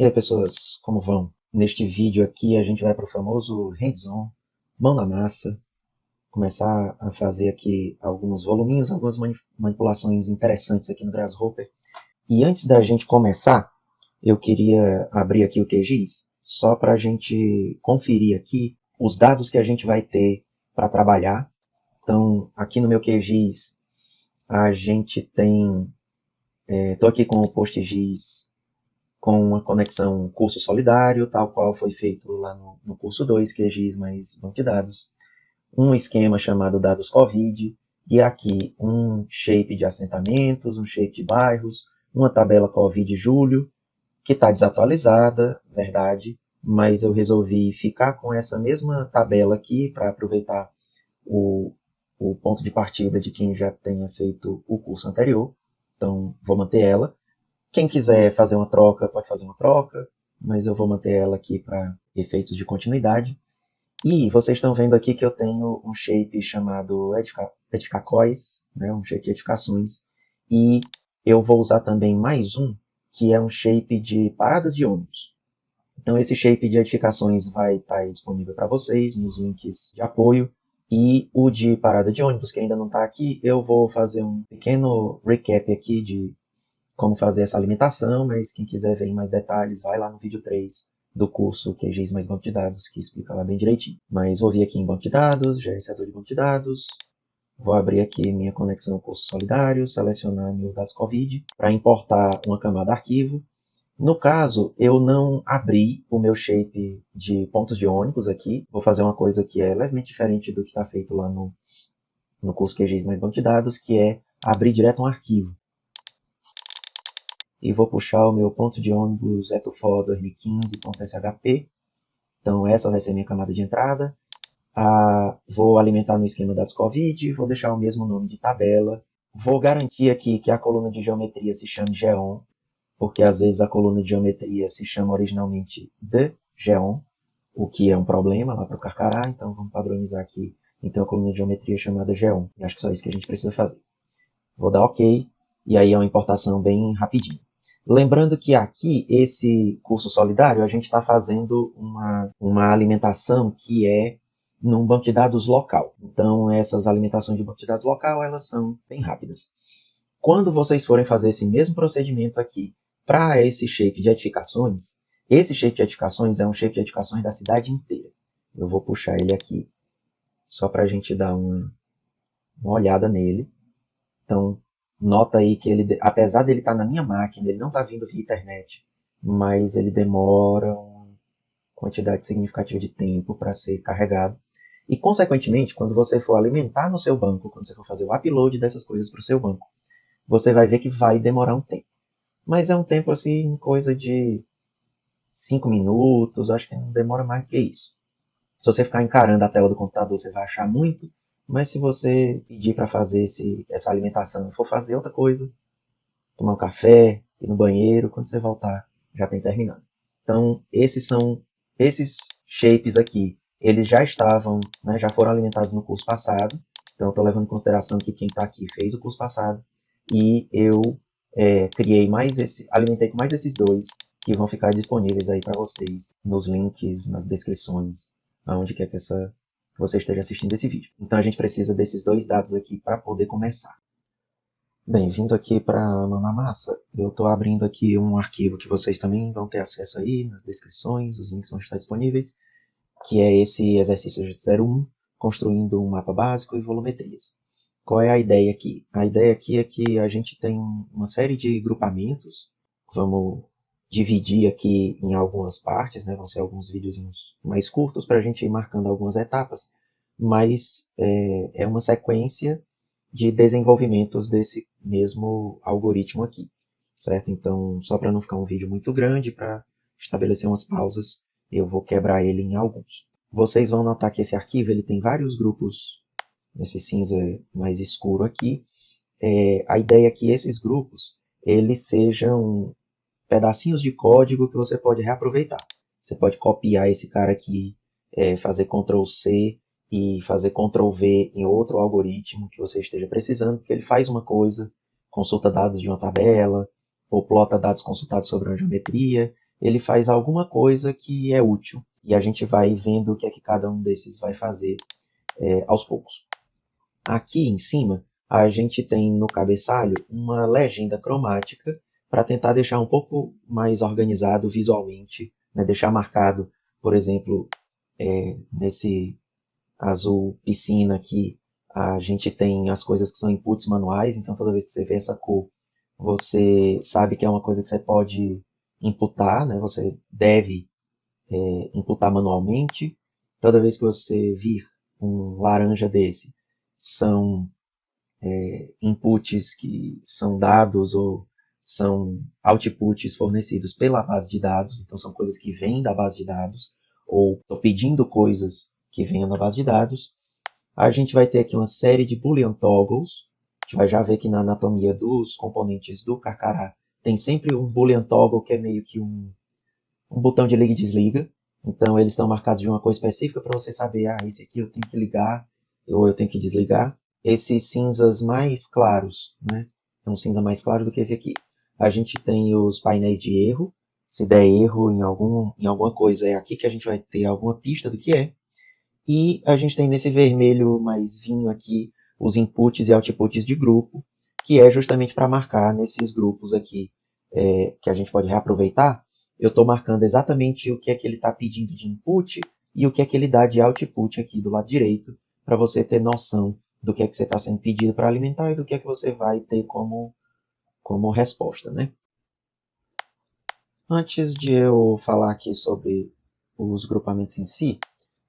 E aí, pessoas, como vão? Neste vídeo aqui a gente vai para o famoso hands-on, mão na massa, começar a fazer aqui alguns voluminhos, algumas manipulações interessantes aqui no Grasshopper. E antes da gente começar, eu queria abrir aqui o QGIS, só para a gente conferir aqui os dados que a gente vai ter para trabalhar. Então, aqui no meu QGIS, a gente tem... Estou aqui com o PostGIS com uma conexão curso solidário, tal qual foi feito lá no curso 2, QGIS mais banco de dados. Um esquema chamado dados COVID, e aqui um shape de assentamentos, um shape de bairros, uma tabela COVID julho, que está desatualizada, verdade, mas eu resolvi ficar com essa mesma tabela aqui para aproveitar o ponto de partida de quem já tenha feito o curso anterior. Então, vou manter ela. Quem quiser fazer uma troca, pode fazer uma troca, mas eu vou manter ela aqui para efeitos de continuidade. E vocês estão vendo aqui que eu tenho um shape chamado edificacóis, né, um shape de edificações, e eu vou usar também mais um, que é um shape de paradas de ônibus. Então esse shape de edificações vai estar disponível para vocês nos links de apoio, e o de parada de ônibus, que ainda não está aqui, eu vou fazer um pequeno recap aqui de como fazer essa alimentação, mas quem quiser ver em mais detalhes, vai lá no vídeo 3 do curso QGIS mais banco de dados, que explica lá bem direitinho. Mas vou vir aqui em banco de dados, gerenciador de banco de dados, vou abrir aqui minha conexão curso solidário, selecionar meu dados COVID, para importar uma camada arquivo. No caso, eu não abri o meu shape de pontos de ônibus aqui, vou fazer uma coisa que é levemente diferente do que está feito lá no curso QGIS mais banco de dados, que é abrir direto um arquivo. E vou puxar o meu ponto de ônibus etufo 2015.shp. Então essa vai ser minha camada de entrada. Vou alimentar no esquema dados COVID, vou deixar o mesmo nome de tabela. Vou garantir aqui que a coluna de geometria se chame geom, porque às vezes a coluna de geometria se chama originalmente de geom, o que é um problema lá para o Carcará, então vamos padronizar aqui. Então a coluna de geometria chamada geom. E acho que só isso que a gente precisa fazer. Vou dar OK, e aí é uma importação bem rapidinho. Lembrando que aqui, esse curso solidário, a gente está fazendo uma alimentação que é num banco de dados local. Então, essas alimentações de banco de dados local, elas são bem rápidas. Quando vocês forem fazer esse mesmo procedimento aqui para esse shape de edificações, esse shape de edificações é um shape de edificações da cidade inteira. Eu vou puxar ele aqui, só para a gente dar uma olhada nele. Então, nota aí que ele, apesar dele estar na minha máquina, ele não está vindo via internet, mas ele demora uma quantidade significativa de tempo para ser carregado. E, consequentemente, quando você for alimentar no seu banco, quando você for fazer o upload dessas coisas para o seu banco, você vai ver que vai demorar um tempo. Mas é um tempo assim, coisa de 5 minutos, acho que não demora mais que isso. Se você ficar encarando a tela do computador, você vai achar muito. Mas se você pedir para fazer essa alimentação e for fazer outra coisa, tomar um café, ir no banheiro, quando você voltar, já tem terminado. Então, esses shapes aqui, eles já estavam, né, já foram alimentados no curso passado. Então, estou levando em consideração que quem está aqui fez o curso passado. E eu alimentei com mais esses dois, que vão ficar disponíveis aí para vocês nos links, nas descrições, aonde quer que você esteja assistindo esse vídeo. Então a gente precisa desses dois dados aqui para poder começar. Bem, vindo aqui para a mão na massa, eu estou abrindo aqui um arquivo que vocês também vão ter acesso aí nas descrições, os links vão estar disponíveis, que é esse exercício 01, construindo um mapa básico e volumetrias. Qual é a ideia aqui? A ideia aqui é que a gente tem uma série de grupamentos, vamos dividir aqui em algumas partes, né? Vão ser alguns videozinhos mais curtos para a gente ir marcando algumas etapas, mas é uma sequência de desenvolvimentos desse mesmo algoritmo aqui, certo? Então, só para não ficar um vídeo muito grande, para estabelecer umas pausas, eu vou quebrar ele em alguns. Vocês vão notar que esse arquivo ele tem vários grupos, nesse cinza mais escuro aqui. A ideia é que esses grupos eles sejam pedacinhos de código que você pode reaproveitar. Você pode copiar esse cara aqui, fazer Ctrl C e fazer Ctrl V em outro algoritmo que você esteja precisando, porque ele faz uma coisa, consulta dados de uma tabela, ou plota dados consultados sobre uma geometria, ele faz alguma coisa que é útil. E a gente vai vendo o que é que cada um desses vai fazer aos poucos. Aqui em cima, a gente tem no cabeçalho uma legenda cromática para tentar deixar um pouco mais organizado visualmente, né? Deixar marcado, por exemplo, nesse azul piscina aqui, a gente tem as coisas que são inputs manuais, então toda vez que você vê essa cor, você sabe que é uma coisa que você pode imputar, né? Você deve imputar manualmente. Toda vez que você vir um laranja desse, são inputs que são dados ou são outputs fornecidos pela base de dados, então são coisas que vêm da base de dados, ou estou pedindo coisas que venham da base de dados. A gente vai ter aqui uma série de Boolean toggles. A gente vai já ver que na anatomia dos componentes do Carcará tem sempre um Boolean toggle que é meio que um botão de liga e desliga. Então eles estão marcados de uma cor específica para você saber, esse aqui eu tenho que ligar ou eu tenho que desligar. Esses cinzas mais claros, né? É um cinza mais claro do que esse aqui. A gente tem os painéis de erro. Se der erro em alguma coisa, é aqui que a gente vai ter alguma pista do que é. E a gente tem nesse vermelho mais vinho aqui os inputs e outputs de grupo, que é justamente para marcar nesses grupos aqui que a gente pode reaproveitar. Eu estou marcando exatamente o que é que ele está pedindo de input e o que é que ele dá de output aqui do lado direito, para você ter noção do que é que você está sendo pedido para alimentar e do que é que você vai ter como resposta, né? Antes de eu falar aqui sobre os grupamentos em si,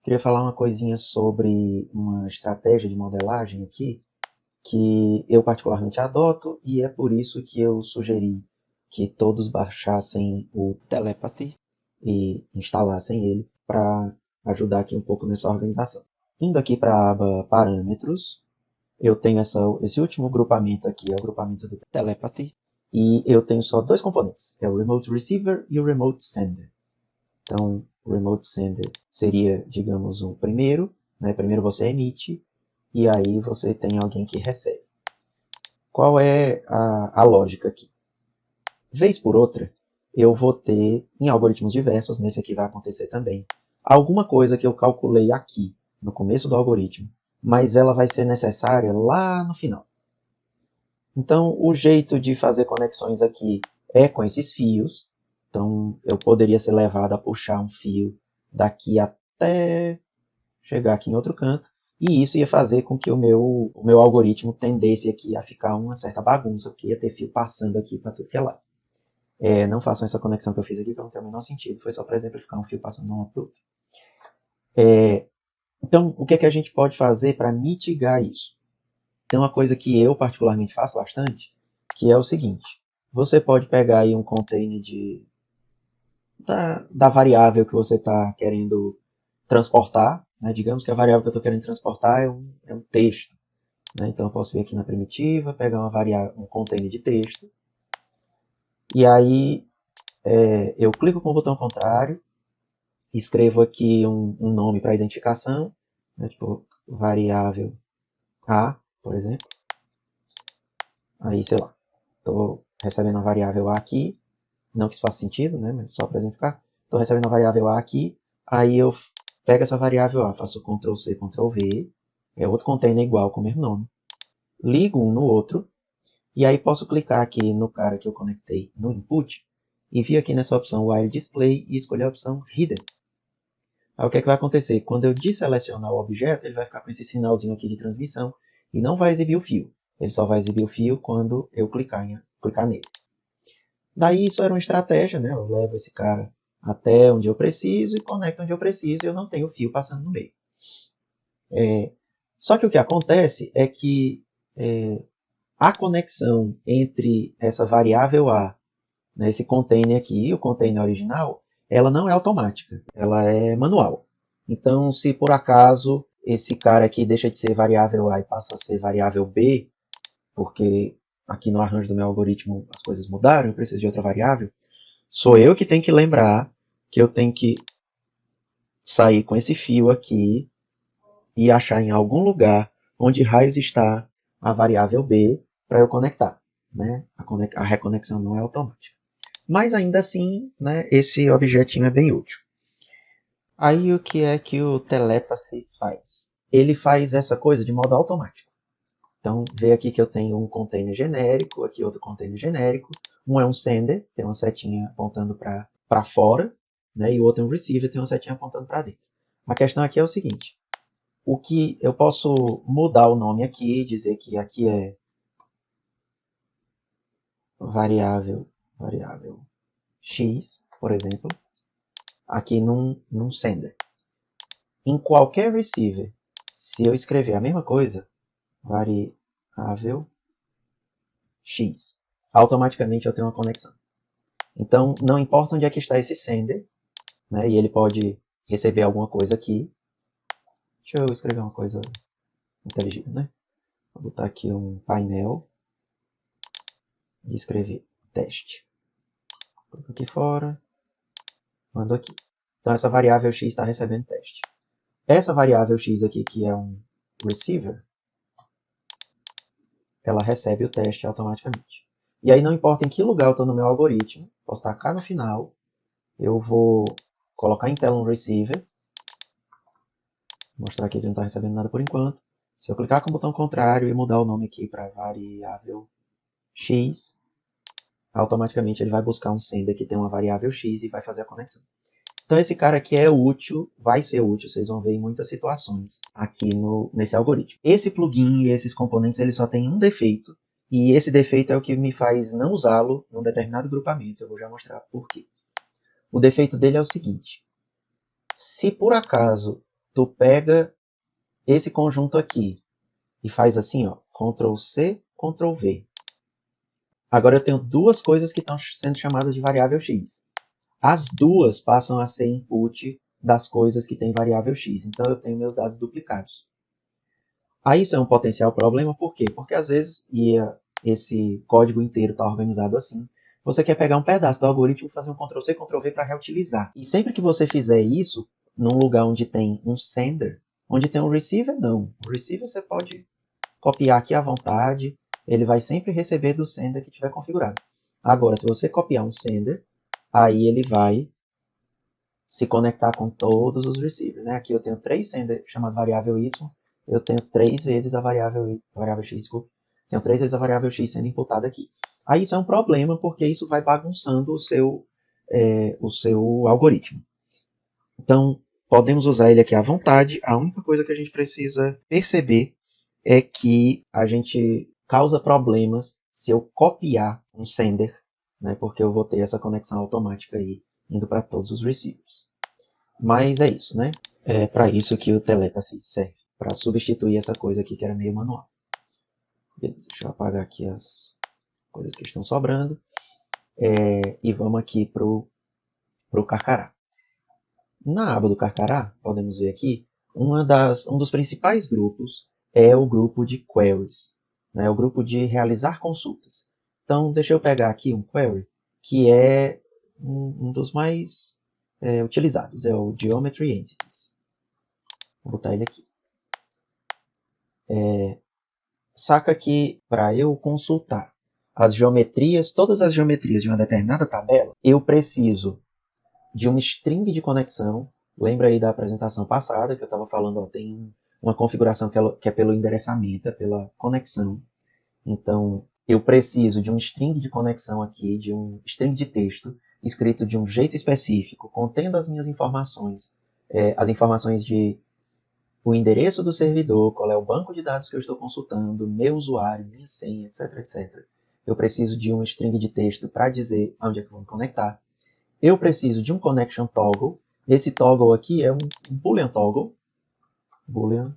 queria falar uma coisinha sobre uma estratégia de modelagem aqui, que eu particularmente adoto, e é por isso que eu sugeri que todos baixassem o Telepathy e instalassem ele para ajudar aqui um pouco nessa organização. Indo aqui para a aba Parâmetros, eu tenho esse último grupamento aqui, é o grupamento do Telepathy, e eu tenho só dois componentes, é o Remote Receiver e o Remote Sender. Então, o Remote Sender seria, digamos, o primeiro, né? Primeiro você emite, e aí você tem alguém que recebe. Qual é a lógica aqui? Vez por outra, eu vou ter, em algoritmos diversos, nesse aqui vai acontecer também, alguma coisa que eu calculei aqui, no começo do algoritmo, mas ela vai ser necessária lá no final. Então, o jeito de fazer conexões aqui é com esses fios. Então, eu poderia ser levado a puxar um fio daqui até chegar aqui em outro canto. E isso ia fazer com que o meu algoritmo tendesse aqui a ficar uma certa bagunça, porque ia ter fio passando aqui para tudo que é lá. Não façam essa conexão que eu fiz aqui, que não tem o menor sentido. Foi só para exemplificar um fio passando de um para o outro. Então, o que é que a gente pode fazer para mitigar isso? Tem uma coisa que eu particularmente faço bastante, que é o seguinte. Você pode pegar aí um container da variável que você está querendo transportar, né? Digamos que a variável que eu estou querendo transportar é um texto, né? Então eu posso vir aqui na primitiva, pegar um container de texto, e aí eu clico com o botão contrário, escrevo aqui um nome para identificação, né? Tipo variável A, por exemplo. Aí, sei lá, estou recebendo a variável A aqui, não que isso faça sentido, né? Mas só para exemplificar. Estou recebendo a variável A aqui, aí eu pego essa variável A, faço Ctrl C, Ctrl V, é outro container igual com o mesmo nome, ligo um no outro, e aí posso clicar aqui no cara que eu conectei no input, e vir aqui nessa opção While Display e escolher a opção Hidden. Aí o que é que vai acontecer? Quando eu desselecionar o objeto, ele vai ficar com esse sinalzinho aqui de transmissão, e não vai exibir o fio. Ele só vai exibir o fio quando eu clicar nele. Daí isso era uma estratégia, né? Eu levo esse cara até onde eu preciso e conecto onde eu preciso e eu não tenho fio passando no meio. Só que o que acontece é que a conexão entre essa variável A, né, esse container aqui e o container original, ela não é automática, ela é manual. Então, se por acaso esse cara aqui deixa de ser variável A e passa a ser variável B, porque aqui no arranjo do meu algoritmo as coisas mudaram, eu preciso de outra variável, sou eu que tenho que lembrar que eu tenho que sair com esse fio aqui e achar em algum lugar onde raios está a variável B para eu conectar. Né? A reconexão não é automática. Mas ainda assim, né, esse objetinho é bem útil. Aí o que é que o telepathy faz? Ele faz essa coisa de modo automático. Então, vê aqui que eu tenho um container genérico, aqui outro container genérico. Um é um sender, tem uma setinha apontando para fora, né? E o outro é um receiver, tem uma setinha apontando para dentro. A questão aqui é o seguinte: o que eu posso mudar o nome aqui, dizer que aqui é variável x, por exemplo, aqui num sender. Em qualquer receiver, se eu escrever a mesma coisa, variável x, automaticamente eu tenho uma conexão. Então, não importa onde é que está esse sender, né, e ele pode receber alguma coisa aqui. Deixa eu escrever uma coisa inteligível, né? Vou botar aqui um painel e escrever teste. Coloco aqui fora, mando aqui. Então, essa variável x está recebendo teste. Essa variável x aqui, que é um receiver, ela recebe o teste automaticamente. E aí, não importa em que lugar eu estou no meu algoritmo, posso tacar no final, eu vou colocar em tela um receiver, mostrar que ele não está recebendo nada por enquanto. Se eu clicar com o botão contrário e mudar o nome aqui para variável x, automaticamente ele vai buscar um sender que tem uma variável x e vai fazer a conexão. Então esse cara aqui é útil, vai ser útil, vocês vão ver em muitas situações aqui nesse algoritmo. Esse plugin e esses componentes ele só tem um defeito, e esse defeito é o que me faz não usá-lo num determinado grupamento. Eu vou já mostrar por quê. O defeito dele é o seguinte: se por acaso tu pega esse conjunto aqui e faz assim, ó, Ctrl C, Ctrl V. Agora eu tenho duas coisas que estão sendo chamadas de variável x. As duas passam a ser input das coisas que têm variável x. Então eu tenho meus dados duplicados. Aí isso é um potencial problema, por quê? Porque às vezes, esse código inteiro está organizado assim, você quer pegar um pedaço do algoritmo e fazer um Ctrl C, Ctrl V para reutilizar. E sempre que você fizer isso, num lugar onde tem um sender, onde tem um receiver, não. O receiver você pode copiar aqui à vontade, ele vai sempre receber do sender que tiver configurado. Agora, se você copiar um sender, aí ele vai se conectar com todos os receivers. Né? Aqui eu tenho 3 sender chamado variável y, eu tenho 3 vezes a variável x, desculpa, tenho 3 vezes a variável x sendo imputada aqui. Aí isso é um problema, porque isso vai bagunçando o seu algoritmo. Então, podemos usar ele aqui à vontade. A única coisa que a gente precisa perceber é que a gente causa problemas se eu copiar um sender, né, porque eu vou ter essa conexão automática aí indo para todos os receivers. Mas é isso, né? É para isso que o telepathy serve, para substituir essa coisa aqui que era meio manual. Beleza, deixa eu apagar aqui as coisas que estão sobrando. E vamos aqui para o Carcará. Na aba do Carcará, podemos ver aqui, um dos principais grupos é o grupo de queries, né? O grupo de realizar consultas. Então, deixa eu pegar aqui um query, que é um dos mais utilizados, é o Geometry Entities. Vou botar ele aqui. Saca que para eu consultar as geometrias, todas as geometrias de uma determinada tabela, eu preciso de uma string de conexão. Lembra aí da apresentação passada que eu estava falando, ó, tem uma configuração que é pelo endereçamento, é pela conexão. Então, eu preciso de um string de conexão aqui, de um string de texto, escrito de um jeito específico, contendo as minhas informações, as informações de o endereço do servidor, qual é o banco de dados que eu estou consultando, meu usuário, minha senha, etc, etc. Eu preciso de um string de texto para dizer onde é que eu vou me conectar. Eu preciso de um connection toggle. Esse toggle aqui é um boolean toggle. Boolean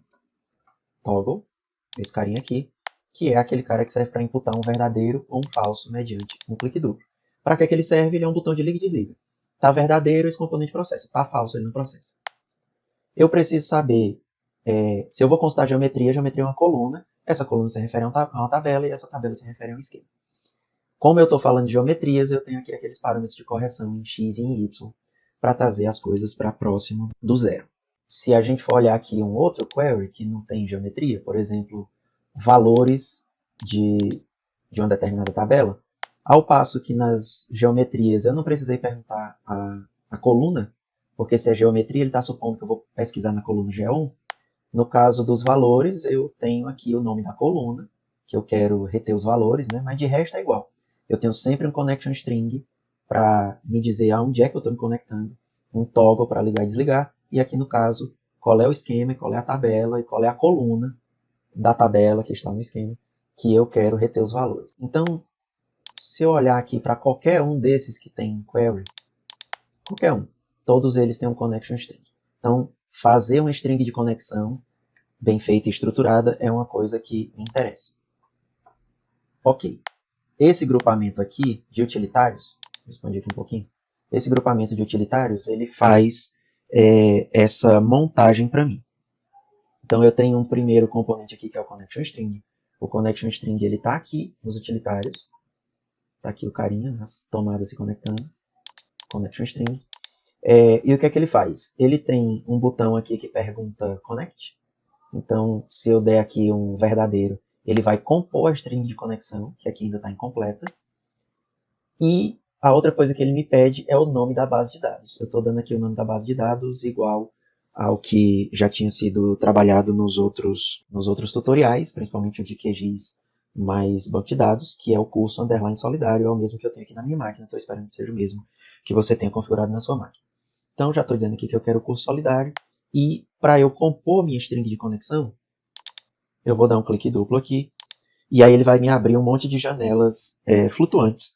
toggle. Esse carinha aqui. Que é aquele cara que serve para imputar um verdadeiro ou um falso mediante um clique duplo. Para que ele serve? Ele é um botão de liga e desliga. Está verdadeiro, esse componente processa. Está falso, ele não processa. Eu preciso saber se eu vou consultar geometria é uma coluna. Essa coluna se refere a uma tabela e essa tabela se refere a um esquema. Como eu estou falando de geometrias, eu tenho aqui aqueles parâmetros de correção em x e em y para trazer as coisas para próximo do zero. Se a gente for olhar aqui um outro query que não tem geometria, por exemplo, valores de uma determinada tabela, Ao passo que nas geometrias eu não precisei perguntar a coluna, porque se é geometria ele está supondo que eu vou pesquisar na coluna G1. No caso dos valores, eu tenho aqui o nome da coluna, que eu quero reter os valores, né? Mas de resto é igual. Eu tenho sempre um connection string para me dizer aonde é que eu estou me conectando, um toggle para ligar e desligar, e aqui no caso, qual é o esquema, qual é a tabela e qual é a coluna da tabela que está no esquema que eu quero reter os valores. Então, se eu olhar aqui para qualquer um desses que tem query, qualquer um, todos eles têm um connection string. Então, fazer uma string de conexão bem feita e estruturada é uma coisa que me interessa. Ok. Esse grupamento aqui de utilitários, vou expandir aqui um pouquinho, esse grupamento de utilitários, ele faz essa montagem para mim. Então eu tenho um primeiro componente aqui que é o connection string. O connection string ele está aqui nos utilitários. Está aqui o carinha, as tomadas se conectando. Connection string. E o que é que ele faz? Ele tem um botão aqui que pergunta connect. Então, se eu der aqui um verdadeiro, ele vai compor a string de conexão, que aqui ainda está incompleta. E a outra coisa que ele me pede é o nome da base de dados. Eu estou dando aqui o nome da base de dados igual ao que já tinha sido trabalhado nos outros tutoriais, principalmente o de QGIS mais banco de dados, que é o curso underline solidário, é o mesmo que eu tenho aqui na minha máquina, estou esperando que seja o mesmo que você tenha configurado na sua máquina. Então, já estou dizendo aqui que eu quero o curso solidário, e para eu compor minha string de conexão, eu vou dar um clique duplo aqui, e aí ele vai me abrir um monte de janelas flutuantes,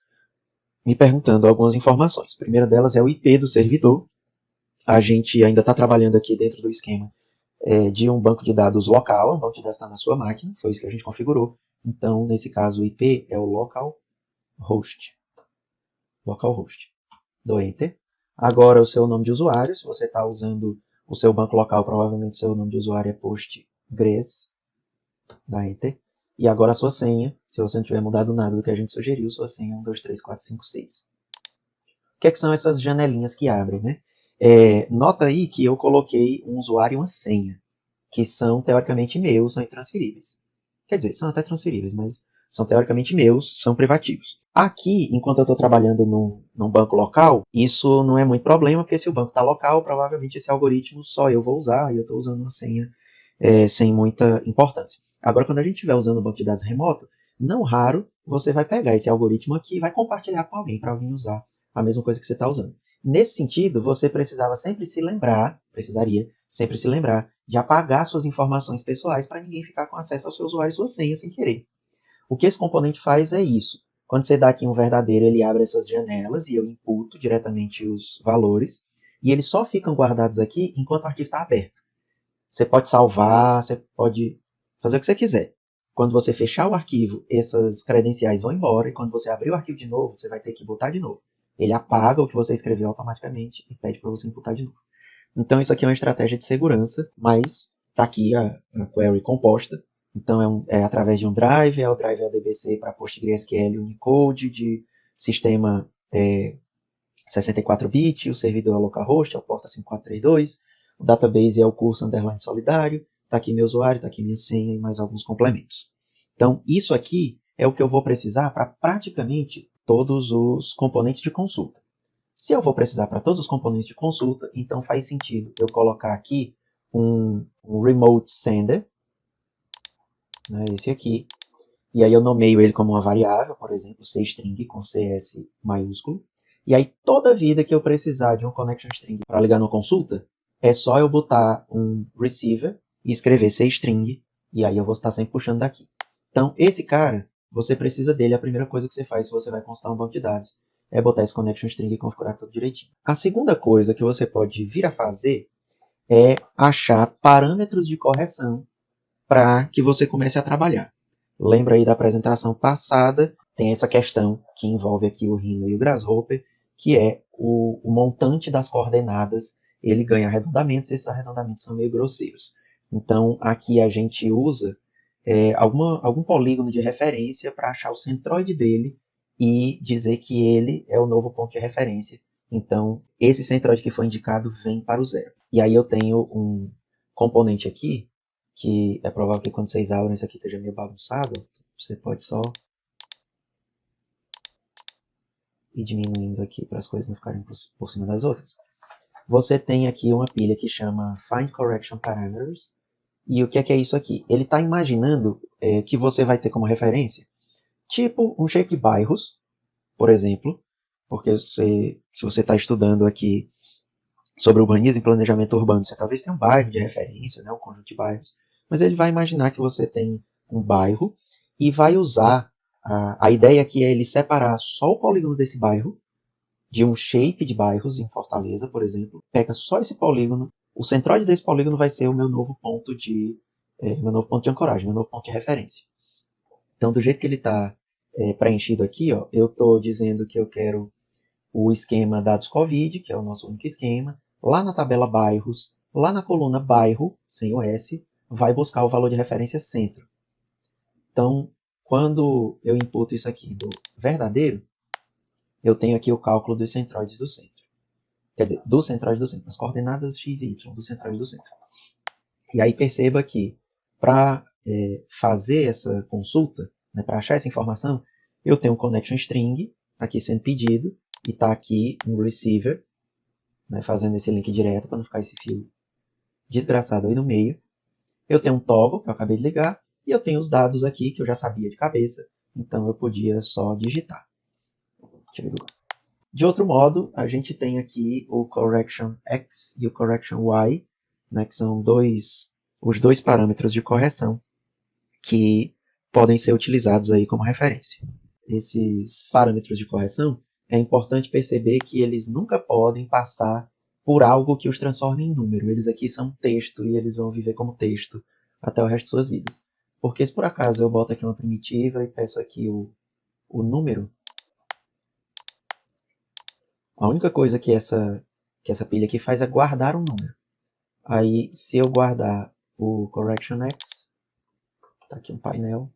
me perguntando algumas informações. A primeira delas é o IP do servidor. A gente ainda está trabalhando aqui dentro do esquema de um banco de dados local, um banco de dados está na sua máquina, foi isso que a gente configurou. Então, nesse caso, o IP é o localhost. Localhost. Dou Enter. Agora, o seu nome de usuário, se você está usando o seu banco local, provavelmente o seu nome de usuário é Postgres. Dá Enter. E agora a sua senha, se você não tiver mudado nada do que a gente sugeriu, sua senha é 123456. O que é que são essas janelinhas que abrem, né? Nota aí que eu coloquei um usuário e uma senha, que são teoricamente meus, são intransferíveis. Quer dizer, são até transferíveis, mas são teoricamente meus, são privativos. Aqui, enquanto eu estou trabalhando num banco local, isso não é muito problema, porque se o banco está local, provavelmente esse algoritmo só eu vou usar, e eu estou usando uma senha sem muita importância. Agora, quando a gente estiver usando o banco de dados remoto, não raro você vai pegar esse algoritmo aqui e vai compartilhar com alguém, para alguém usar a mesma coisa que você está usando. Nesse sentido, você precisaria sempre se lembrar de apagar suas informações pessoais para ninguém ficar com acesso ao seu usuário e sua senha sem querer. O que esse componente faz é isso. Quando você dá aqui um verdadeiro, ele abre essas janelas e eu imputo diretamente os valores. E eles só ficam guardados aqui enquanto o arquivo está aberto. Você pode salvar, você pode fazer o que você quiser. Quando você fechar o arquivo, essas credenciais vão embora. E quando você abrir o arquivo de novo, você vai ter que botar de novo. Ele apaga o que você escreveu automaticamente e pede para você imputar de novo. Então isso aqui é uma estratégia de segurança, mas está aqui a query composta. Então é através de um drive, o drive é o DBC para PostgreSQL Unicode de sistema 64-bit, o servidor é o localhost, é o porta 5432, o database é o curso underline solidário, está aqui meu usuário, está aqui minha senha e mais alguns complementos. Então isso aqui é o que eu vou precisar para praticamente todos os componentes de consulta. Se eu vou precisar para todos os componentes de consulta, então faz sentido eu colocar aqui um remote sender, né, esse aqui, e aí eu nomeio ele como uma variável, por exemplo, cstring com CS maiúsculo, e aí toda vida que eu precisar de um connection string para ligar numa consulta, é só eu botar um receiver e escrever cstring, e aí eu vou estar sempre puxando daqui. Então esse cara, você precisa dele, a primeira coisa que você faz se você vai consultar um banco de dados é botar esse connection string e configurar tudo direitinho. A segunda coisa que você pode vir a fazer é achar parâmetros de correção para que você comece a trabalhar. Lembra aí da apresentação passada, tem essa questão que envolve aqui o Rhino e o Grasshopper, que é o montante das coordenadas, ele ganha arredondamentos, e esses arredondamentos são meio grosseiros. Então aqui a gente usa algum polígono de referência para achar o centroide dele e dizer que ele é o novo ponto de referência. Então, esse centroide que foi indicado vem para o zero. E aí eu tenho um componente aqui, que é provável que quando vocês abram isso aqui esteja meio bagunçado. Você pode só ir diminuindo aqui para as coisas não ficarem por cima das outras. Você tem aqui uma pilha que chama Find Correction Parameters. E o que é isso aqui? Ele está imaginando que você vai ter como referência, tipo um shape de bairros, por exemplo, porque se você está estudando aqui sobre urbanismo e planejamento urbano, você talvez tenha um bairro de referência, né, um conjunto de bairros, mas ele vai imaginar que você tem um bairro e vai usar, a ideia aqui é ele separar só o polígono desse bairro de um shape de bairros em Fortaleza, por exemplo, pega só esse polígono, o centroide desse polígono vai ser o meu novo ponto de ancoragem, meu novo ponto de referência. Então, do jeito que ele está preenchido aqui, ó, eu estou dizendo que eu quero o esquema dados Covid, que é o nosso único esquema. Lá na tabela bairros, lá na coluna bairro, sem o S, vai buscar o valor de referência centro. Então, quando eu imputo isso aqui do verdadeiro, eu tenho aqui o cálculo dos centroides do centro. Quer dizer, do centroide do centro, as coordenadas x e y do centroide do centro. E aí perceba que para fazer essa consulta, né, para achar essa informação, eu tenho um connection string aqui sendo pedido, e está aqui um receiver, né, fazendo esse link direto para não ficar esse fio desgraçado aí no meio. Eu tenho um toggle, que eu acabei de ligar, e eu tenho os dados aqui que eu já sabia de cabeça, então eu podia só digitar. Deixa eu ver. De outro modo, a gente tem aqui o correction x e o correction y, né, que são os dois parâmetros de correção que podem ser utilizados aí como referência. Esses parâmetros de correção, é importante perceber que eles nunca podem passar por algo que os transforme em número. Eles aqui são texto e eles vão viver como texto até o resto de suas vidas. Porque se por acaso eu boto aqui uma primitiva e peço aqui o número, a única coisa que essa pilha aqui faz é guardar um número. Aí, se eu guardar o correction x, tá aqui um painel,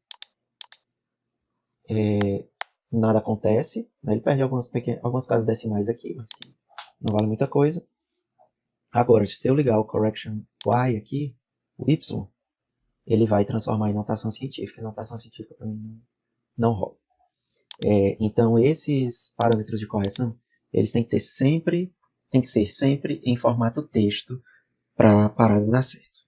nada acontece, né? Ele perde algumas casas decimais aqui, mas que não vale muita coisa. Agora, se eu ligar o correction y aqui, o y, ele vai transformar em notação científica. E notação científica para mim não rola. Então, esses parâmetros de correção, eles têm que ser sempre em formato texto para parar de dar certo.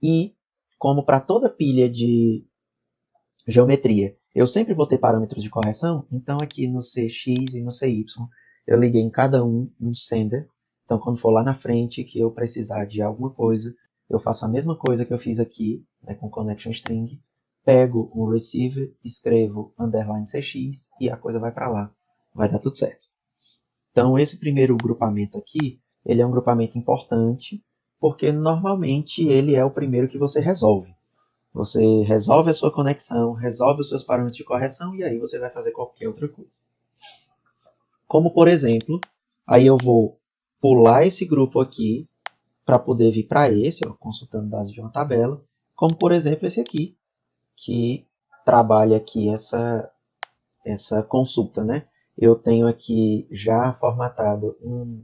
E, como para toda pilha de geometria, eu sempre vou ter parâmetros de correção, então aqui no CX e no CY, eu liguei em cada um sender. Então, quando for lá na frente que eu precisar de alguma coisa, eu faço a mesma coisa que eu fiz aqui, né, com connection string, pego um receiver, escrevo underline CX e a coisa vai para lá. Vai dar tudo certo. Então, esse primeiro grupamento aqui, ele é um grupamento importante, porque normalmente ele é o primeiro que você resolve. Você resolve a sua conexão, resolve os seus parâmetros de correção e aí você vai fazer qualquer outra coisa. Como, por exemplo, aí eu vou pular esse grupo aqui para poder vir para esse, ó, consultando dados de uma tabela, como, por exemplo, esse aqui, que trabalha aqui essa consulta, né? Eu tenho aqui já formatado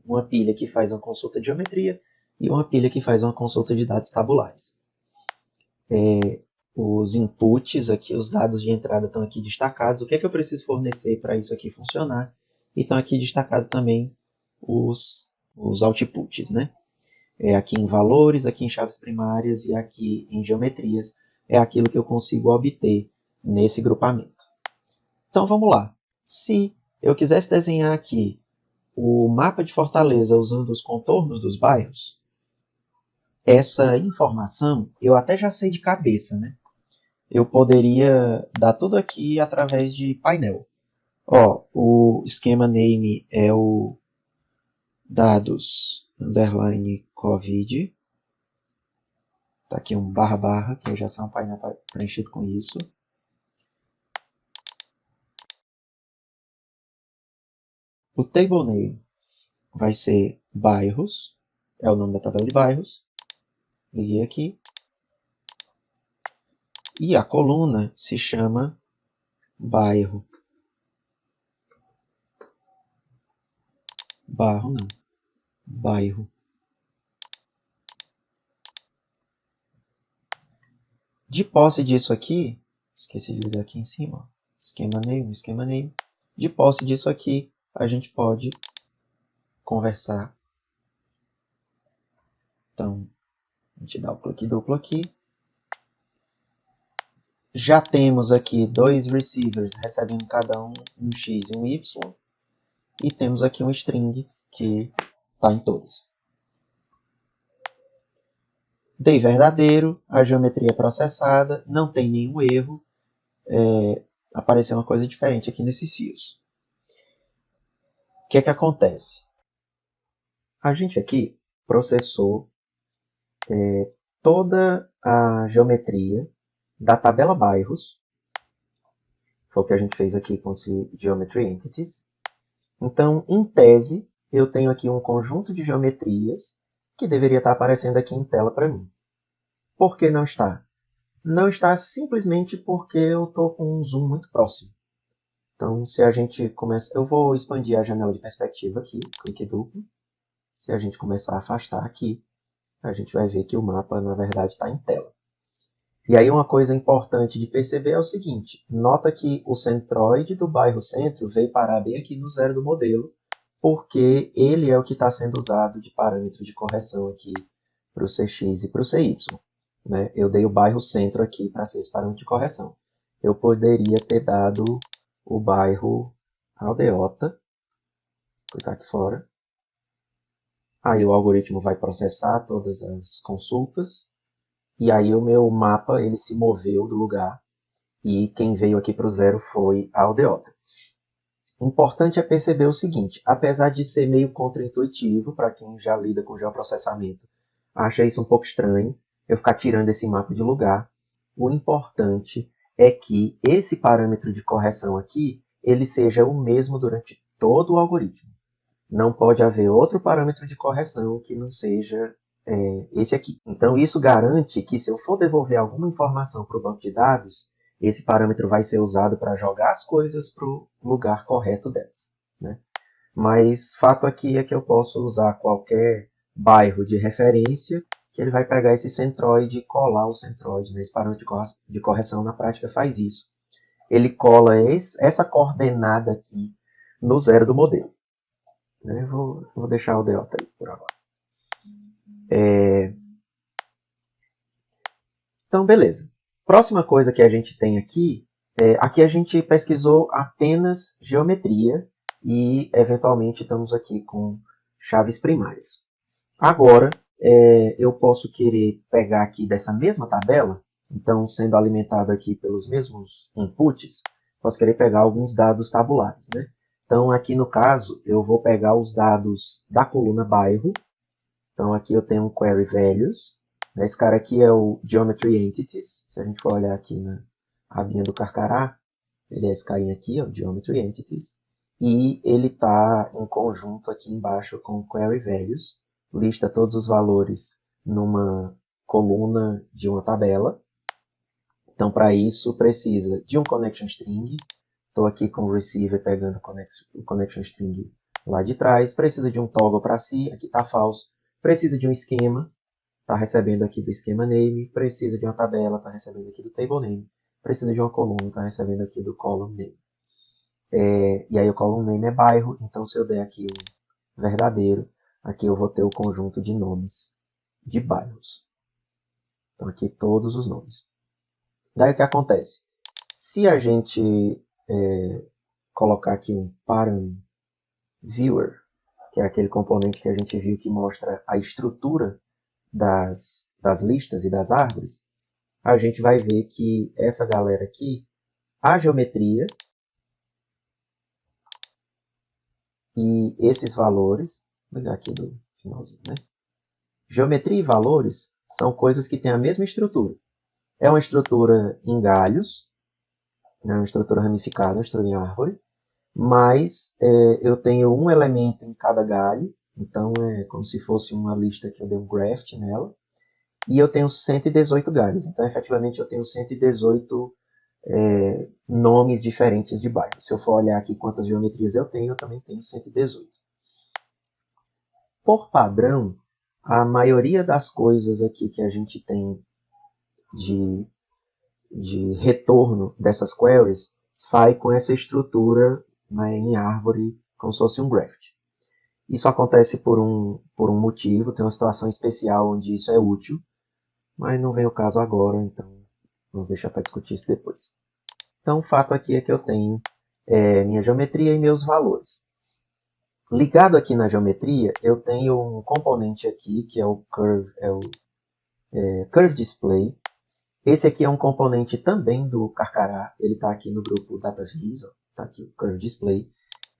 uma pilha que faz uma consulta de geometria e uma pilha que faz uma consulta de dados tabulares. Os inputs aqui, os dados de entrada estão aqui destacados. O que é que eu preciso fornecer para isso aqui funcionar? E estão aqui destacados também os outputs, né? Aqui em valores, aqui em chaves primárias e aqui em geometrias. É aquilo que eu consigo obter nesse grupamento. Então vamos lá. Se eu quisesse desenhar aqui o mapa de Fortaleza usando os contornos dos bairros, essa informação eu até já sei de cabeça, né? Eu poderia dar tudo aqui através de painel. Ó, o esquema name é o dados underline covid. Tá aqui um barra barra, que já sai um painel preenchido com isso. O table name vai ser bairros, é o nome da tabela de bairros. Liguei aqui. E a coluna se chama bairro. Barro não, bairro. De posse disso aqui, esqueci de ligar aqui em cima, esquema name. De posse disso aqui, a gente pode conversar. Então, a gente dá o clique duplo aqui. Já temos aqui dois receivers recebendo cada um X e um Y. E temos aqui um string que está em todos. Dei verdadeiro, a geometria é processada, não tem nenhum erro. Apareceu uma coisa diferente aqui nesses fios. O que é que acontece? A gente aqui processou toda a geometria da tabela bairros. Foi o que a gente fez aqui com esse Geometry Entities. Então, em tese, eu tenho aqui um conjunto de geometrias que deveria estar aparecendo aqui em tela para mim. Por que não está? Não está simplesmente porque eu estou com um zoom muito próximo. Então, se a gente começa... Eu vou expandir a janela de perspectiva aqui, clique duplo. Se a gente começar a afastar aqui, a gente vai ver que o mapa, na verdade, está em tela. E aí uma coisa importante de perceber é o seguinte. Nota que o centroide do bairro centro veio parar bem aqui no zero do modelo, porque ele é o que está sendo usado de parâmetro de correção aqui para o CX e para o CY. Né? Eu dei o bairro centro aqui para ser esse parâmetro de correção. Eu poderia ter dado o bairro aldeota. Clicar aqui fora. Aí o algoritmo vai processar todas as consultas. E aí o meu mapa ele se moveu do lugar. E quem veio aqui para o zero foi a aldeota. Importante é perceber o seguinte. Apesar de ser meio contraintuitivo para quem já lida com geoprocessamento, acha isso um pouco estranho. Eu ficar tirando esse mapa de lugar. O importante é que esse parâmetro de correção aqui, ele seja o mesmo durante todo o algoritmo. Não pode haver outro parâmetro de correção que não seja esse aqui. Então, isso garante que se eu for devolver alguma informação para o banco de dados, esse parâmetro vai ser usado para jogar as coisas para o lugar correto delas. Né? Mas fato aqui é que eu posso usar qualquer bairro de referência que ele vai pegar esse centroide e colar o centroide. Né? Esse parâmetro de correção na prática faz isso. Ele cola essa coordenada aqui no zero do modelo. Né? Vou deixar o delta aí por agora. Então, beleza. Próxima coisa que a gente tem aqui, aqui a gente pesquisou apenas geometria e, eventualmente, estamos aqui com chaves primárias. Agora, eu posso querer pegar aqui dessa mesma tabela, então, sendo alimentado aqui pelos mesmos inputs, posso querer pegar alguns dados tabulares. Né? Então, aqui no caso, eu vou pegar os dados da coluna bairro. Então, aqui eu tenho um query values. Esse cara aqui é o Geometry Entities. Se a gente for olhar aqui na abinha do Carcará, ele é esse carinha aqui, ó, Geometry Entities. E ele está em conjunto aqui embaixo com Query Values. Lista todos os valores numa coluna de uma tabela. Então, para isso, precisa de um Connection String. Estou aqui com o Receiver pegando o Connection String lá de trás. Precisa de um Toggle para si, aqui está falso. Precisa de um esquema. Está recebendo aqui do esquema name, precisa de uma tabela, está recebendo aqui do table name, precisa de uma coluna, está recebendo aqui do column name. E aí o column name é bairro, então se eu der aqui o verdadeiro, aqui eu vou ter o conjunto de nomes de bairros. Então aqui todos os nomes. Daí o que acontece? Se a gente colocar aqui um param viewer, que é aquele componente que a gente viu que mostra a estrutura das listas e das árvores, a gente vai ver que essa galera aqui, a geometria e esses valores, vou pegar aqui do finalzinho, né? Geometria e valores são coisas que têm a mesma estrutura. É uma estrutura em galhos, né? Uma estrutura ramificada, uma estrutura em árvore, mas eu tenho um elemento em cada galho. Então, é como se fosse uma lista que eu dei um graft nela. E eu tenho 118 galhos. Então, efetivamente, eu tenho 118 nomes diferentes de bairros. Se eu for olhar aqui quantas geometrias eu também tenho 118. Por padrão, a maioria das coisas aqui que a gente tem de retorno dessas queries sai com essa estrutura, né, em árvore, como se fosse um graft. Isso acontece por um motivo, tem uma situação especial onde isso é útil, mas não vem o caso agora, então vamos deixar para discutir isso depois. Então o fato aqui é que eu tenho minha geometria e meus valores. Ligado aqui na geometria, eu tenho um componente aqui, que é o Curve Display. Esse aqui é um componente também do Carcará, ele está aqui no grupo DataVis, está aqui o Curve Display.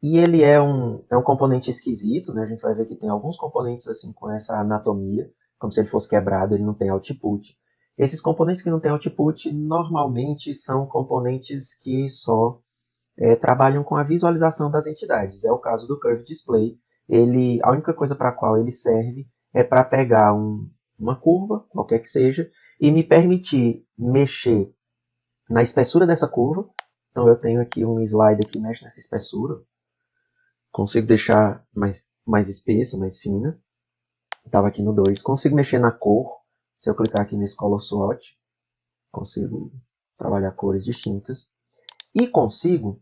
E ele é um componente esquisito, né? A gente vai ver que tem alguns componentes assim com essa anatomia, como se ele fosse quebrado, ele não tem output. Esses componentes que não têm output, normalmente são componentes que só trabalham com a visualização das entidades. É o caso do Curve Display. A única coisa para a qual ele serve é para pegar uma curva, qualquer que seja, e me permitir mexer na espessura dessa curva. Então eu tenho aqui um slide que mexe nessa espessura. Consigo deixar mais espessa, mais fina. Estava aqui no 2. Consigo mexer na cor. Se eu clicar aqui nesse Color Swatch, consigo trabalhar cores distintas. E consigo,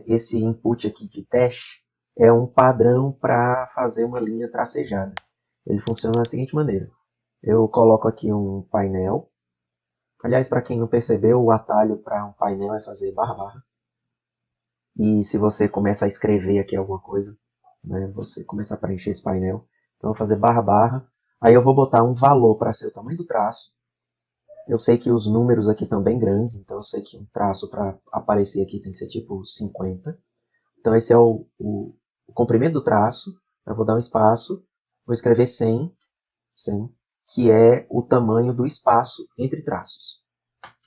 esse input aqui de teste, é um padrão para fazer uma linha tracejada. Ele funciona da seguinte maneira. Eu coloco aqui um painel. Aliás, para quem não percebeu, o atalho para um painel é fazer barra. E se você começa a escrever aqui alguma coisa, né, você começa a preencher esse painel. Então eu vou fazer barra. Aí eu vou botar um valor para ser o tamanho do traço. Eu sei que os números aqui estão bem grandes, então eu sei que um traço para aparecer aqui tem que ser tipo 50. Então esse é o comprimento do traço. Eu vou dar um espaço, vou escrever 100, que é o tamanho do espaço entre traços.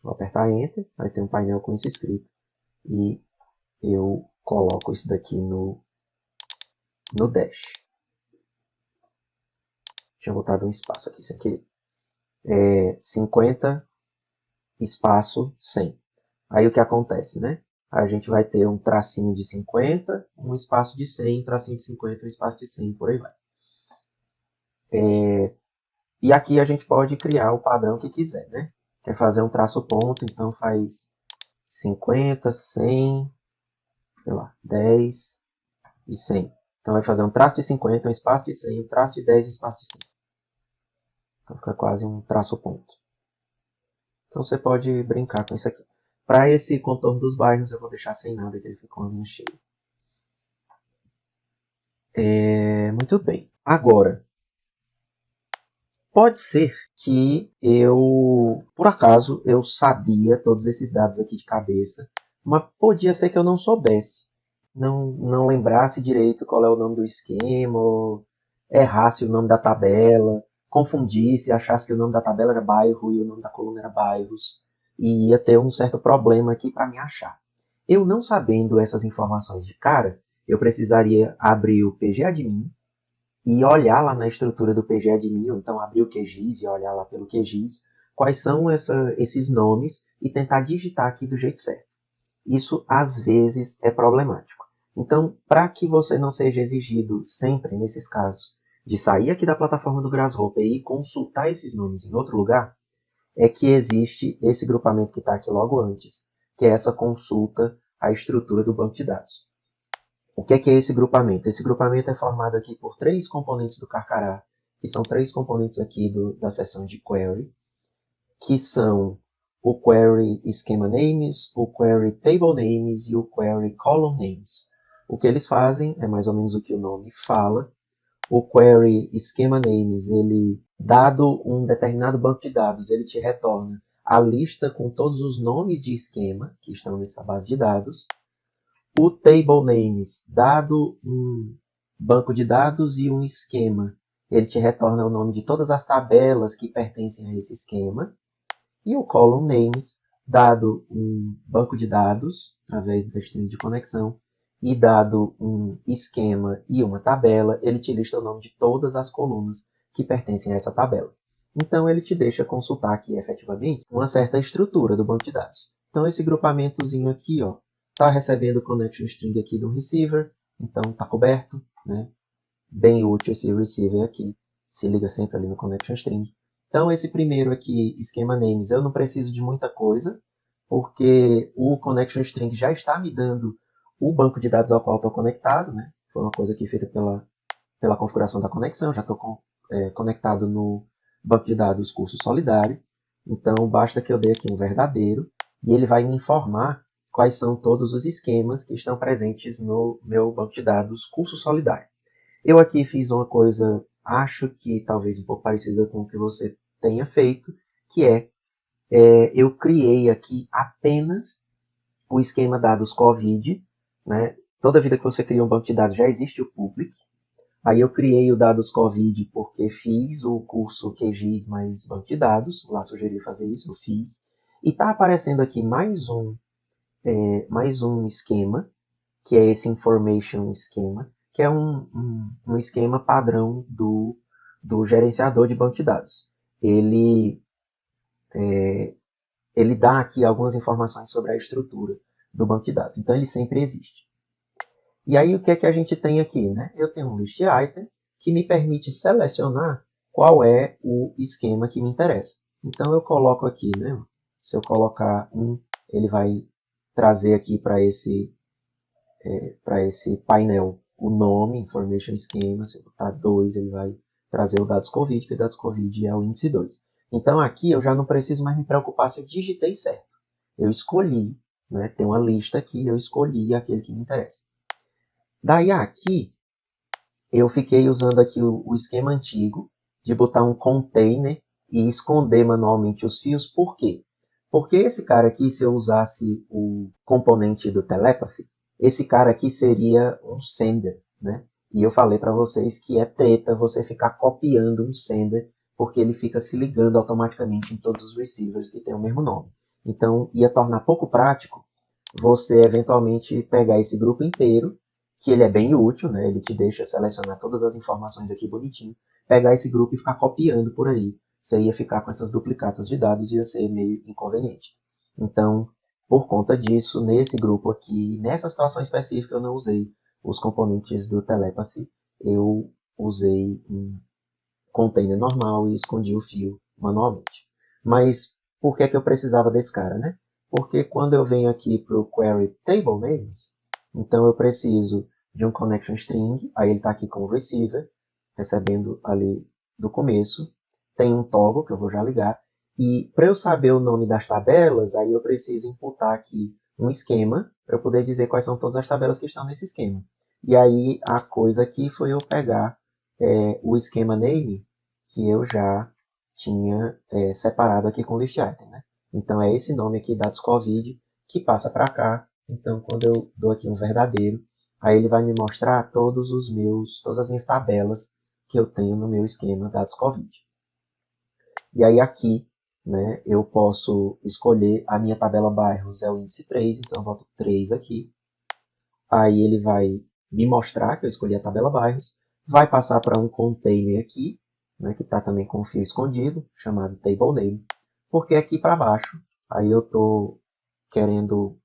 Vou apertar Enter, aí tem um painel com isso escrito. E eu coloco isso daqui no dash. Tinha botado um espaço aqui sem querer. 50 espaço 100. Aí o que acontece, né? A gente vai ter um tracinho de 50, um espaço de 100, um tracinho de 50, um espaço de 100, por aí vai. E aqui a gente pode criar o padrão que quiser, né? Quer fazer um traço ponto, então faz 50, 100, sei lá, 10 e 100. Então vai fazer um traço de 50, um espaço de 100, um traço de 10 e um espaço de 100. Então fica quase um traço ponto. Então você pode brincar com isso aqui. Para esse contorno dos bairros eu vou deixar sem nada, que ele ficou uma linha cheia. Muito bem. Agora, pode ser que por acaso, eu sabia todos esses dados aqui de cabeça, mas podia ser que eu não soubesse. Não lembrasse direito qual é o nome do esquema, ou errasse o nome da tabela, confundisse, achasse que o nome da tabela era bairro e o nome da coluna era bairros, e ia ter um certo problema aqui para me achar. Eu não sabendo essas informações de cara, eu precisaria abrir o PGAdmin e olhar lá na estrutura do PGAdmin, ou então abrir o QGIS e olhar lá pelo QGIS, quais são esses nomes e tentar digitar aqui do jeito certo. Isso às vezes é problemático. Então, para que você não seja exigido sempre nesses casos de sair aqui da plataforma do Grasshopper e consultar esses nomes em outro lugar, é que existe esse grupamento que está aqui logo antes, que é essa consulta à estrutura do banco de dados. O que é esse grupamento? Esse grupamento é formado aqui por 3 componentes do Carcará, que são 3 componentes aqui da seção de Query, que são o Query Schema Names, o Query Table Names e o Query Column Names. O que eles fazem é mais ou menos o que o nome fala. O Query Schema Names, dado um determinado banco de dados, ele te retorna a lista com todos os nomes de esquema que estão nessa base de dados. O Table Names, dado um banco de dados e um esquema, ele te retorna o nome de todas as tabelas que pertencem a esse esquema. E o Column Names, dado um banco de dados, através da string de conexão, e dado um esquema e uma tabela, ele te lista o nome de todas as colunas que pertencem a essa tabela. Então, ele te deixa consultar aqui, efetivamente, uma certa estrutura do banco de dados. Então, esse grupamentozinho aqui, está recebendo o connection string aqui do receiver, então está coberto, né? Bem útil esse receiver aqui, se liga sempre ali no connection string. Então, esse primeiro aqui, Schema Names, eu não preciso de muita coisa, porque o connection string já está me dando o banco de dados ao qual estou conectado, né? Foi uma coisa aqui feita pela configuração da conexão, já estou conectado no banco de dados curso solidário. Então, basta que eu dê aqui um verdadeiro e ele vai me informar quais são todos os esquemas que estão presentes no meu banco de dados curso solidário. Eu aqui fiz uma coisa, acho que talvez um pouco parecida com o que você tenha feito, que eu criei aqui apenas o esquema dados COVID, né? Toda vida que você cria um banco de dados já existe o public. Aí eu criei o dados COVID porque fiz o curso QGIS mais banco de dados. Lá sugeri fazer isso, eu fiz. E está aparecendo aqui mais um esquema, que é esse information esquema, que é um esquema padrão do gerenciador de banco de dados. Ele dá aqui algumas informações sobre a estrutura do banco de dados. Então ele sempre existe. E aí, o que é que a gente tem aqui, né? Eu tenho um list item que me permite selecionar qual é o esquema que me interessa. Então, eu coloco aqui, né? Se eu colocar ele vai trazer aqui para esse painel o nome, information schema. Se eu botar 2, ele vai trazer o dados COVID, que o dados COVID é o índice 2. Então, aqui eu já não preciso mais me preocupar se eu digitei certo. Eu escolhi, né? Tem uma lista aqui, eu escolhi aquele que me interessa. Daí aqui, eu fiquei usando aqui o esquema antigo de botar um container e esconder manualmente os fios. Por quê? Porque esse cara aqui, se eu usasse o componente do telepathy, esse cara aqui seria um sender, né? E eu falei para vocês que é treta você ficar copiando um sender, porque ele fica se ligando automaticamente em todos os receivers que têm o mesmo nome. Então, ia tornar pouco prático você eventualmente pegar esse grupo inteiro, que ele é bem útil, né? Ele te deixa selecionar todas as informações aqui bonitinho, pegar esse grupo e ficar copiando por aí. Você ia ficar com essas duplicatas de dados e ia ser meio inconveniente. Então, por conta disso, nesse grupo aqui, nessa situação específica, eu não usei os componentes do telepathy, eu usei um container normal e escondi o fio manualmente. Mas por que eu precisava desse cara, né? Porque quando eu venho aqui para o query table names, então eu preciso de um connection string, aí ele está aqui com o receiver, recebendo ali do começo. Tem um toggle que eu vou já ligar. E para eu saber o nome das tabelas, aí eu preciso imputar aqui um esquema para eu poder dizer quais são todas as tabelas que estão nesse esquema. E aí a coisa aqui foi eu pegar o esquema name que eu já tinha separado aqui com o list item, né? Então é esse nome aqui, dados COVID, que passa para cá. Então quando eu dou aqui um verdadeiro, aí ele vai me mostrar todas as minhas tabelas que eu tenho no meu esquema dados COVID. E aí aqui, né, eu posso escolher a minha tabela bairros, é o índice 3, então eu boto 3 aqui. Aí ele vai me mostrar que eu escolhi a tabela bairros, vai passar para um container aqui, né, que está também com o fio escondido, chamado table name, porque aqui para baixo, aí eu estou querendo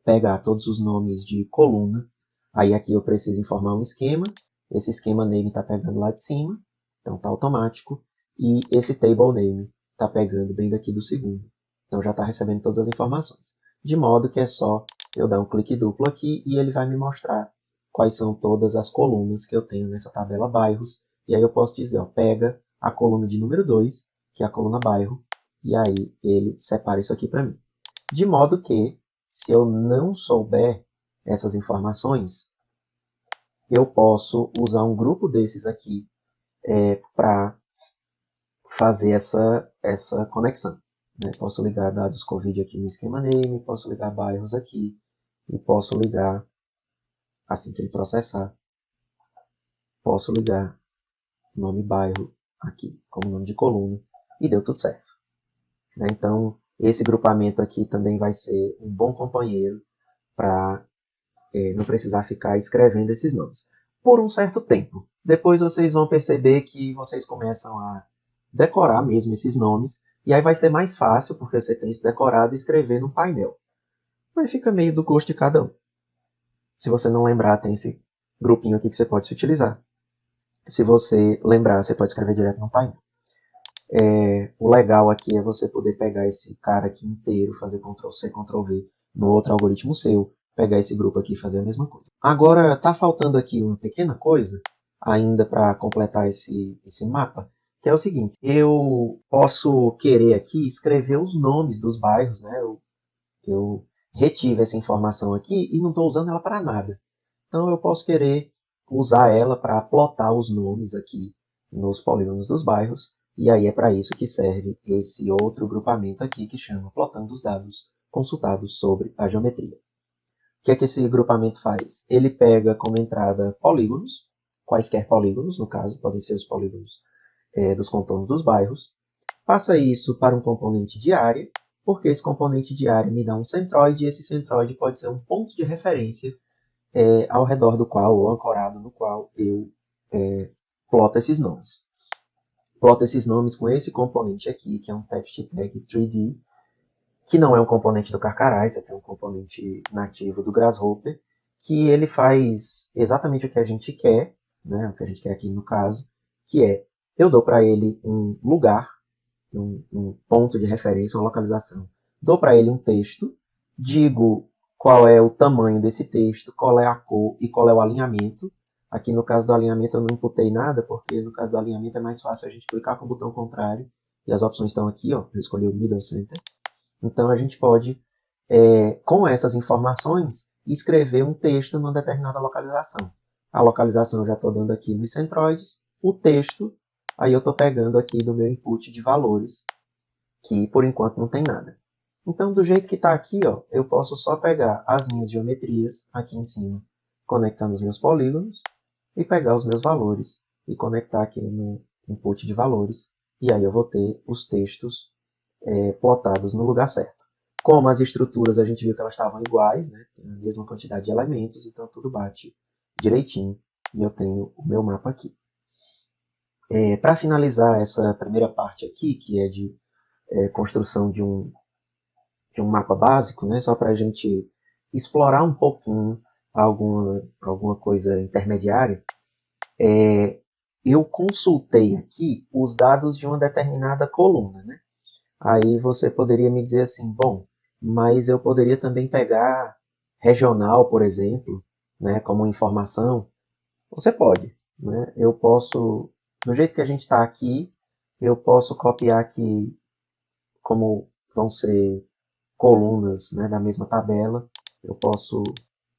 pegar todos os nomes de coluna. Aí aqui eu preciso informar um esquema. Esse esquema name está pegando lá de cima, então está automático. E esse table name está pegando bem daqui do segundo. Então já está recebendo todas as informações. De modo que é só eu dar um clique duplo aqui e ele vai me mostrar quais são todas as colunas que eu tenho nessa tabela bairros. E aí eu posso dizer, ó, pega a coluna de número 2, que é a coluna bairro, e aí ele separa isso aqui para mim. De modo que, se eu não souber essas informações, eu posso usar um grupo desses aqui para fazer essa conexão. Né? Posso ligar dados COVID aqui no esquema name, posso ligar bairros aqui, e posso ligar, assim que ele processar, posso ligar nome bairro aqui, como nome de coluna, e deu tudo certo. Né? Então, esse grupamento aqui também vai ser um bom companheiro para não precisar ficar escrevendo esses nomes. Por um certo tempo. Depois vocês vão perceber que vocês começam a decorar mesmo esses nomes, e aí vai ser mais fácil, porque você tem isso decorado e escrever no painel. Mas fica meio do gosto de cada um. Se você não lembrar, tem esse grupinho aqui que você pode se utilizar. Se você lembrar, você pode escrever direto no painel. O legal aqui é você poder pegar esse cara aqui inteiro, fazer Ctrl+C, Ctrl+V no outro algoritmo seu, pegar esse grupo aqui e fazer a mesma coisa. Agora, está faltando aqui uma pequena coisa, ainda para completar esse mapa, que é o seguinte, eu posso querer aqui escrever os nomes dos bairros, né? Eu retive essa informação aqui e não estou usando ela para nada. Então eu posso querer usar ela para plotar os nomes aqui nos polígonos dos bairros, e aí é para isso que serve esse outro grupamento aqui que chama plotando os dados consultados sobre a geometria. O que é que esse grupamento faz? Ele pega como entrada polígonos, quaisquer polígonos, no caso, podem ser os polígonos dos contornos dos bairros, passa isso para um componente de área, porque esse componente de área me dá um centroide, e esse centroide pode ser um ponto de referência ao redor do qual, ou ancorado no qual, eu ploto esses nomes. Ploto esses nomes com esse componente aqui, que é um text tag 3D, que não é um componente do Carcará, esse aqui é um componente nativo do Grasshopper, que ele faz exatamente o que a gente quer, né, o que a gente quer aqui no caso, que é, eu dou para ele um lugar, um ponto de referência, uma localização. Dou para ele um texto, digo qual é o tamanho desse texto, qual é a cor e qual é o alinhamento. Aqui no caso do alinhamento eu não imputei nada, porque no caso do alinhamento é mais fácil a gente clicar com o botão contrário, e as opções estão aqui, ó, eu escolhi o Middle Center. Então a gente pode, com essas informações, escrever um texto numa determinada localização. A localização eu já estou dando aqui nos centroides, o texto, aí eu estou pegando aqui do meu input de valores, que por enquanto não tem nada. Então, do jeito que está aqui, ó, eu posso só pegar as minhas geometrias aqui em cima, conectando os meus polígonos, e pegar os meus valores e conectar aqui no input de valores, e aí eu vou ter os textos plotados no lugar certo. Como as estruturas a gente viu que elas estavam iguais, né, tem a mesma quantidade de elementos, então tudo bate direitinho, e eu tenho o meu mapa aqui. Para finalizar essa primeira parte aqui, que é de construção de um mapa básico, né, só para a gente explorar um pouquinho alguma coisa intermediária, eu consultei aqui os dados de uma determinada coluna. Né? Aí você poderia me dizer assim, bom, mas eu poderia também pegar regional, por exemplo, né, como informação. Você pode. Né? Eu posso, do jeito que a gente está aqui, eu posso copiar aqui como vão ser colunas, né, da mesma tabela. Eu posso,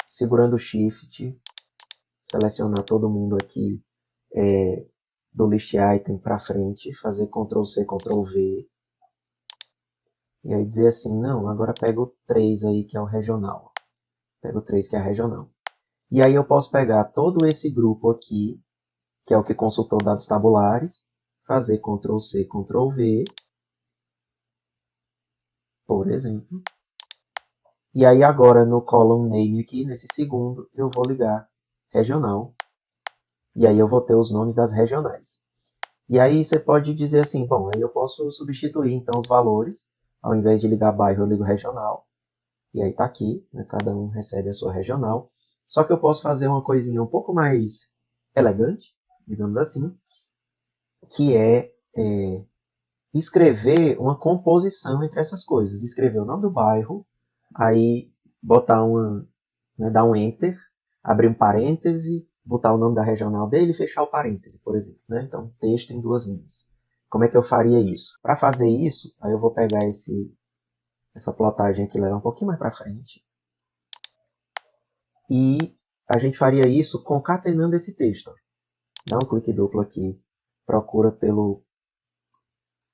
segurando o Shift, selecionar todo mundo aqui do List Item para frente, fazer Ctrl+C, Ctrl+V. E aí dizer assim, não, agora pega o 3 aí, que é o regional. Pega o 3, que é a regional. E aí eu posso pegar todo esse grupo aqui, que é o que consultou dados tabulares, fazer Ctrl+C, Ctrl+V, por exemplo. E aí agora no column name aqui, nesse segundo, eu vou ligar regional. E aí eu vou ter os nomes das regionais. E aí você pode dizer assim, bom, aí eu posso substituir então os valores. Ao invés de ligar bairro, eu ligo regional. E aí está aqui, né, cada um recebe a sua regional. Só que eu posso fazer uma coisinha um pouco mais elegante, digamos assim, que escrever uma composição entre essas coisas. Escrever o nome do bairro, aí botar né, dar um Enter, abrir um parêntese, botar o nome da regional dele e fechar o parêntese, por exemplo. Né? Então, texto em 2 linhas. Como é que eu faria isso? Para fazer isso, aí eu vou pegar essa plotagem aqui, levar um pouquinho mais para frente. E a gente faria isso concatenando esse texto. Dá um clique duplo aqui, procura pelo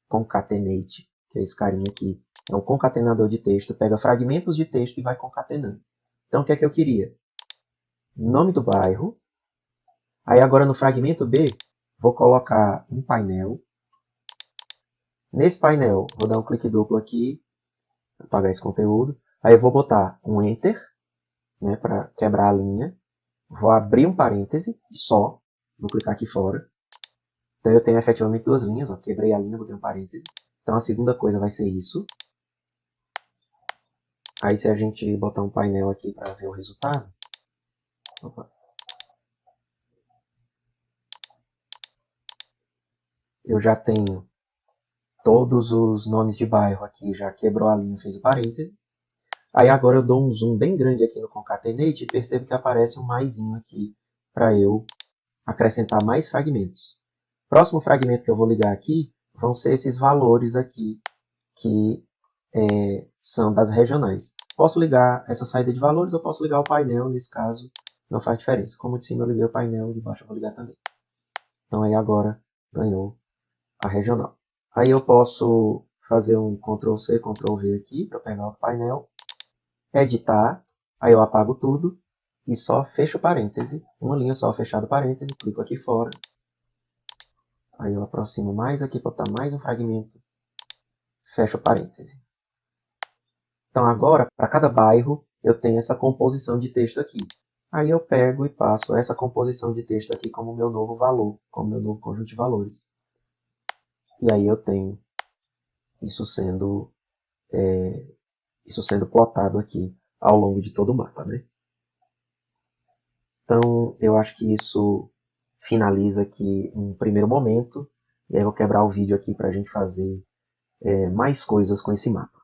concatenate, que é esse carinha aqui. É um concatenador de texto, pega fragmentos de texto e vai concatenando. Então, o que é que eu queria? Nome do bairro. Aí agora no fragmento B, vou colocar um painel. Nesse painel, vou dar um clique duplo aqui, apagar esse conteúdo. Aí eu vou botar um Enter, né, para quebrar a linha. Vou abrir um parêntese só. Vou clicar aqui fora. Então eu tenho efetivamente 2 linhas. Ó, quebrei a linha, botei um parêntese. Então a segunda coisa vai ser isso. Aí se a gente botar um painel aqui para ver o resultado. Opa. Eu já tenho todos os nomes de bairro aqui, já quebrou a linha, fez o parêntese. Aí agora eu dou um zoom bem grande aqui no concatenate e percebo que aparece um maisinho aqui para eu acrescentar mais fragmentos. Próximo fragmento que eu vou ligar aqui vão ser esses valores aqui que são das regionais. Posso ligar essa saída de valores ou posso ligar o painel, nesse caso não faz diferença. Como de cima eu liguei o painel, de baixo eu vou ligar também. Então aí agora ganhou a regional. Aí eu posso fazer um Ctrl+C, Ctrl+V aqui para pegar o painel, editar, aí eu apago tudo e só fecho o parêntese, uma linha só, fechado parêntese, clico aqui fora. Aí eu aproximo mais aqui para botar mais um fragmento, fecho o parêntese. Então agora, para cada bairro, eu tenho essa composição de texto aqui. Aí eu pego e passo essa composição de texto aqui como meu novo valor, como meu novo conjunto de valores. E aí eu tenho isso sendo plotado aqui ao longo de todo o mapa, né? Então eu acho que isso finaliza aqui um primeiro momento. E aí eu vou quebrar o vídeo aqui para a gente fazer mais coisas com esse mapa.